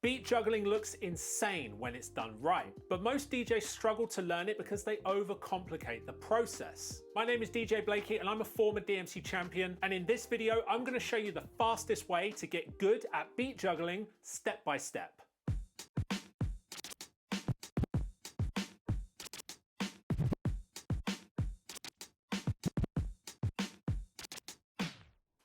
Beat juggling looks insane when it's done right, but most DJs struggle to learn it because they overcomplicate the process. My name is DJ Blakey and I'm a former DMC champion, and in this video I'm going to show you the fastest way to get good at beat juggling step by step.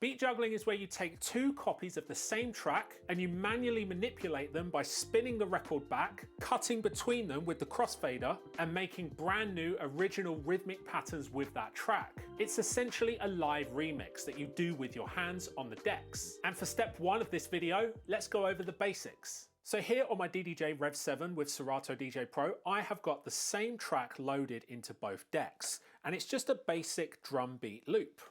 Beat juggling is where you take two copies of the same track and you manually manipulate them by spinning the record back, cutting between them with the crossfader, and making brand new original rhythmic patterns with that track. It's essentially a live remix that you do with your hands on the decks. And for step one of this video, let's go over the basics. So here on my DDJ Rev 7 with Serato DJ Pro, I have got the same track loaded into both decks, and it's just a basic drum beat loop.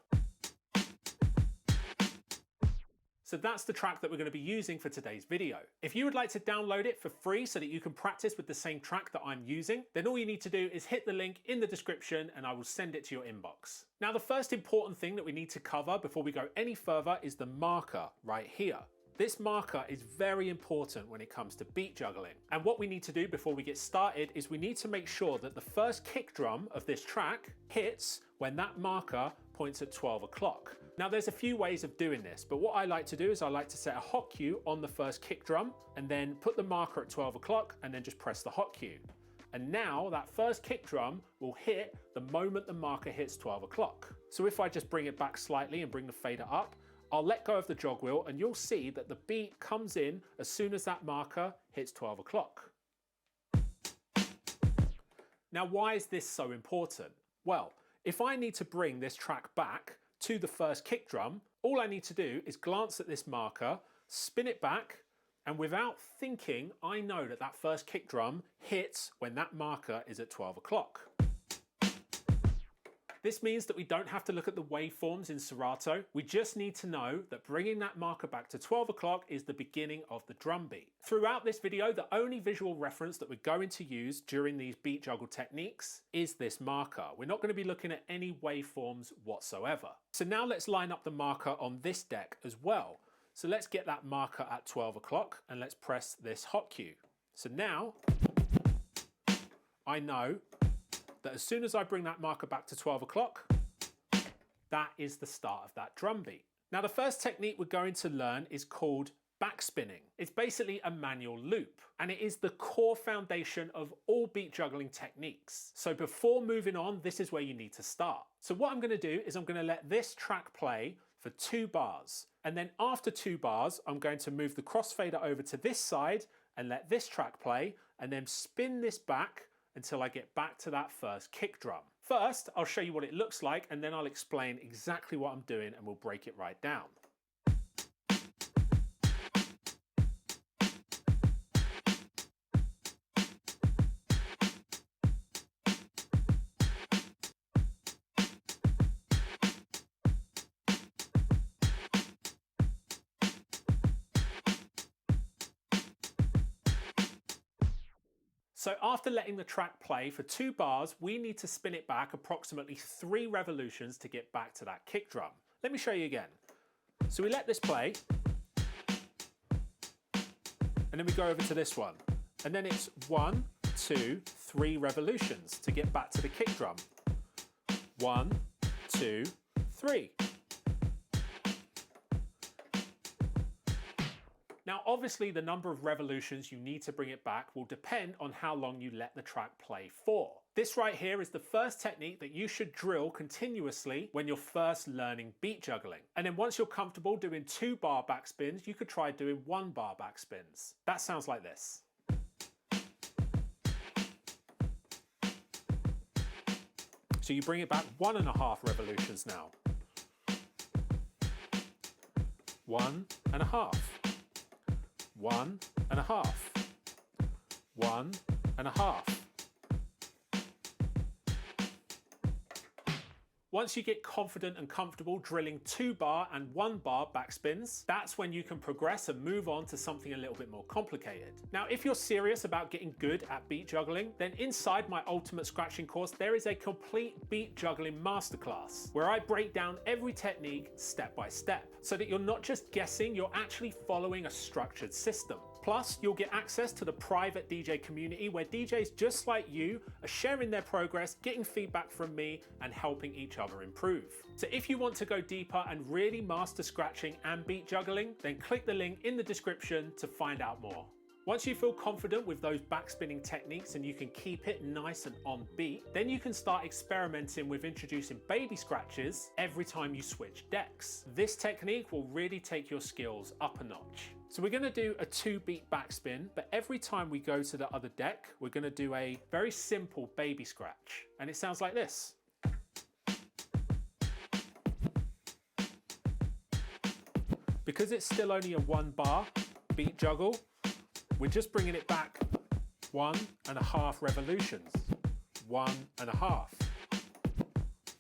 So that's the track that we're going to be using for today's video. If you would like to download it for free so that you can practice with the same track that I'm using, then all you need to do is hit the link in the description and I will send it to your inbox. Now, the first important thing that we need to cover before we go any further is the marker right here. This marker is very important when it comes to beat juggling. And what we need to do before we get started is we need to make sure that the first kick drum of this track hits when that marker points at 12 o'clock. Now there's a few ways of doing this, but what I like to do is I like to set a hot cue on the first kick drum and then put the marker at 12 o'clock and then just press the hot cue. And now that first kick drum will hit the moment the marker hits 12 o'clock. So if I just bring it back slightly and bring the fader up, I'll let go of the jog wheel and you'll see that the beat comes in as soon as that marker hits 12 o'clock. Now, why is this so important? Well, if I need to bring this track back to the first kick drum, all I need to do is glance at this marker, spin it back, and without thinking, I know that that first kick drum hits when that marker is at 12 o'clock. This means that we don't have to look at the waveforms in Serato. We just need to know that bringing that marker back to 12 o'clock is the beginning of the drum beat. Throughout this video, the only visual reference that we're going to use during these beat juggle techniques is this marker. We're not going to be looking at any waveforms whatsoever. So now let's line up the marker on this deck as well. So let's get that marker at 12 o'clock and let's press this hot cue. So now I know that as soon as I bring that marker back to 12 o'clock, that is the start of that drum beat. Now, the first technique we're going to learn is called backspinning. It's basically a manual loop, and it is the core foundation of all beat juggling techniques. So before moving on, this is where you need to start. So what I'm going to do is I'm going to let this track play for 2 bars. And then after 2 bars, I'm going to move the crossfader over to this side and let this track play, and then spin this back until I get back to that first kick drum. First, I'll show you what it looks like and then I'll explain exactly what I'm doing and we'll break it right down. So after letting the track play for 2 bars, we need to spin it back approximately 3 revolutions to get back to that kick drum. Let me show you again. So we let this play, and then we go over to this one. And then it's 1, 2, 3 revolutions to get back to the kick drum. 1, 2, 3. Now, obviously, the number of revolutions you need to bring it back will depend on how long you let the track play for. This right here is the first technique that you should drill continuously when you're first learning beat juggling. And then once you're comfortable doing 2 bar backspins, you could try doing 1 bar backspins. That sounds like this. So you bring it back 1.5 revolutions now. 1.5. 1.5. 1.5. Once you get confident and comfortable drilling 2 bar and 1 bar backspins, that's when you can progress and move on to something a little bit more complicated. Now, if you're serious about getting good at beat juggling, then inside my Ultimate Scratching course, there is a complete beat juggling masterclass where I break down every technique step by step so that you're not just guessing, you're actually following a structured system. Plus, you'll get access to the private DJ community where DJs just like you are sharing their progress, getting feedback from me, and helping each other improve. So if you want to go deeper and really master scratching and beat juggling, then click the link in the description to find out more. Once you feel confident with those backspinning techniques and you can keep it nice and on beat, then you can start experimenting with introducing baby scratches every time you switch decks. This technique will really take your skills up a notch. So we're going to do a 2-beat backspin, but every time we go to the other deck, we're going to do a very simple baby scratch. And it sounds like this. Because it's still only a 1-bar beat juggle, we're just bringing it back 1.5 revolutions. 1.5.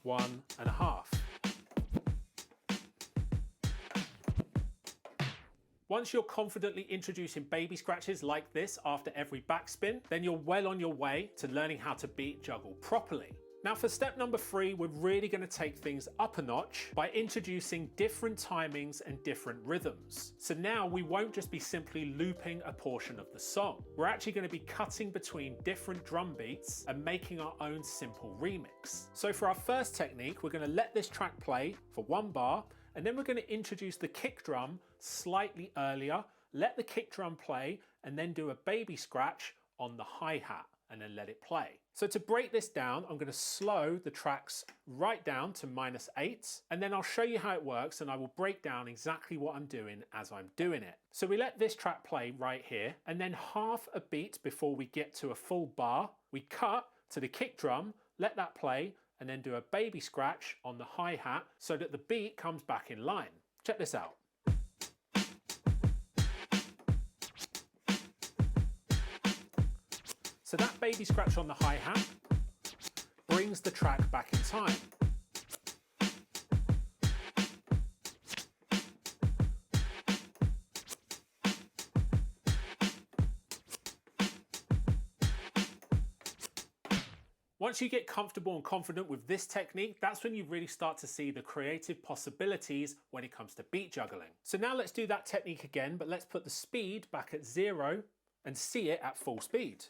1.5. Once you're confidently introducing baby scratches like this after every backspin, then you're well on your way to learning how to beat juggle properly. Now for step number 3, we're really going to take things up a notch by introducing different timings and different rhythms. So now we won't just be simply looping a portion of the song. We're actually going to be cutting between different drum beats and making our own simple remix. So for our first technique, we're going to let this track play for 1 bar, and then we're going to introduce the kick drum slightly earlier, let the kick drum play, and then do a baby scratch on the hi-hat and then let it play. So to break this down, I'm going to slow the tracks right down to -8, and then I'll show you how it works and I will break down exactly what I'm doing as I'm doing it. So we let this track play right here, and then half a beat before we get to a full bar, we cut to the kick drum, let that play, and then do a baby scratch on the hi-hat so that the beat comes back in line. Check this out. So that baby scratch on the hi-hat brings the track back in time. Once you get comfortable and confident with this technique, that's when you really start to see the creative possibilities when it comes to beat juggling. So now let's do that technique again, but let's put the speed back at 0 and see it at full speed.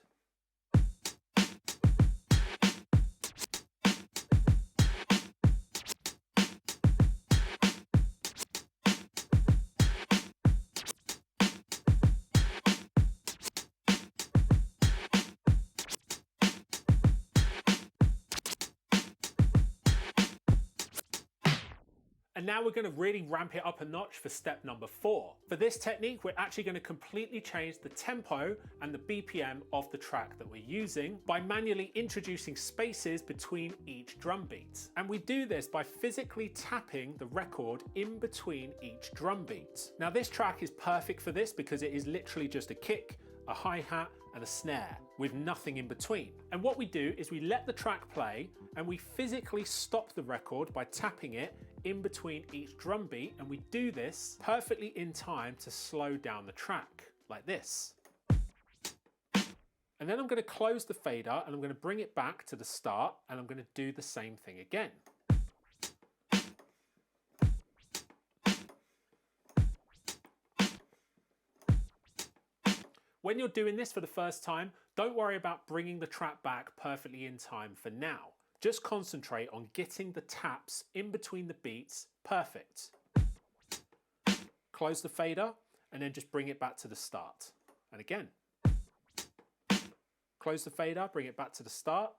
And now we're going to really ramp it up a notch for step number 4. For this technique, we're actually going to completely change the tempo and the BPM of the track that we're using by manually introducing spaces between each drum beat. And we do this by physically tapping the record in between each drum beat. Now this track is perfect for this because it is literally just a kick, a hi-hat, and a snare with nothing in between. And what we do is we let the track play and we physically stop the record by tapping it in between each drum beat, and we do this perfectly in time to slow down the track like this. And then I'm going to close the fader and I'm going to bring it back to the start, and I'm going to do the same thing again. When you're doing this for the first time, don't worry about bringing the track back perfectly in time for now. Just concentrate on getting the taps in between the beats perfect. Close the fader and then just bring it back to the start. And again. Close the fader, bring it back to the start.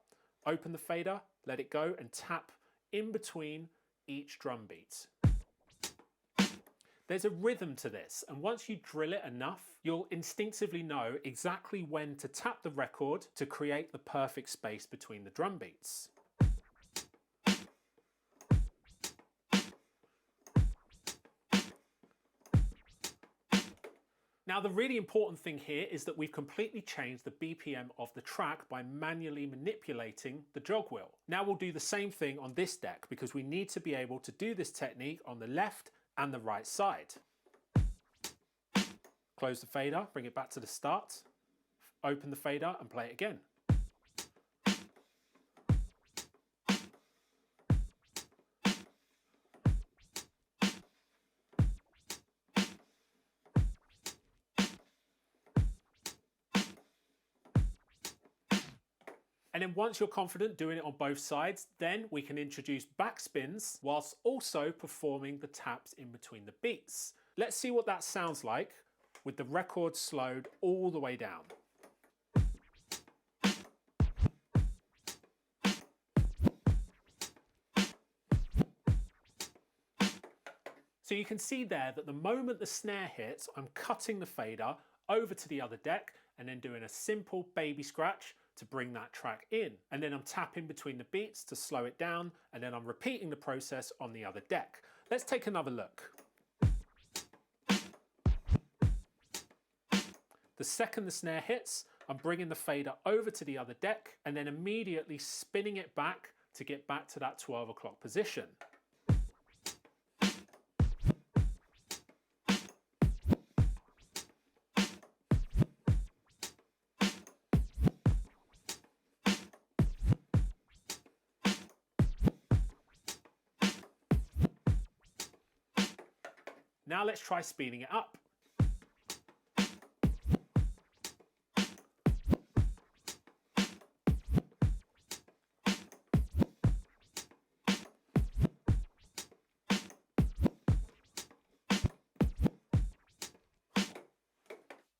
Open the fader, let it go, and tap in between each drum beat. There's a rhythm to this, and once you drill it enough, you'll instinctively know exactly when to tap the record to create the perfect space between the drum beats. Now the really important thing here is that we've completely changed the BPM of the track by manually manipulating the jog wheel. Now we'll do the same thing on this deck because we need to be able to do this technique on the left and the right side. Close the fader, bring it back to the start, open the fader and play it again. And then once you're confident doing it on both sides, then we can introduce backspins whilst also performing the taps in between the beats. Let's see what that sounds like with the record slowed all the way down. So you can see there that the moment the snare hits, I'm cutting the fader over to the other deck and then doing a simple baby scratch to bring that track in. And then I'm tapping between the beats to slow it down, and then I'm repeating the process on the other deck. Let's take another look. The second the snare hits, I'm bringing the fader over to the other deck and then immediately spinning it back to get back to that 12 o'clock position. Now let's try speeding it up.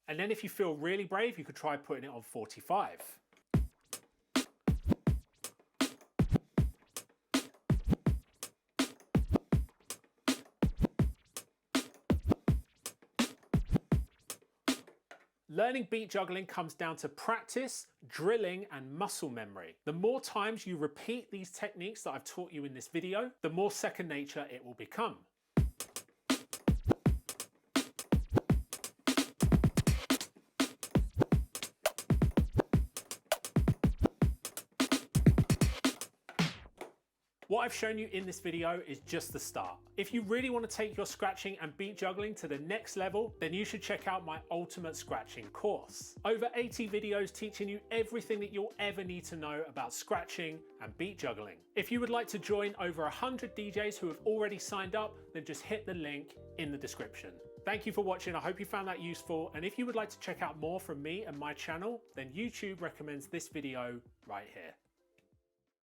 And then if you feel really brave, you could try putting it on 45. Learning beat juggling comes down to practice, drilling, and muscle memory. The more times you repeat these techniques that I've taught you in this video, the more second nature it will become. What I've shown you in this video is just the start. If you really want to take your scratching and beat juggling to the next level, then you should check out my Ultimate Scratching course. Over 80 videos teaching you everything that you'll ever need to know about scratching and beat juggling. If you would like to join over 100 DJs who have already signed up, then just hit the link in the description. Thank you for watching. I hope you found that useful. And if you would like to check out more from me and my channel, then YouTube recommends this video right here.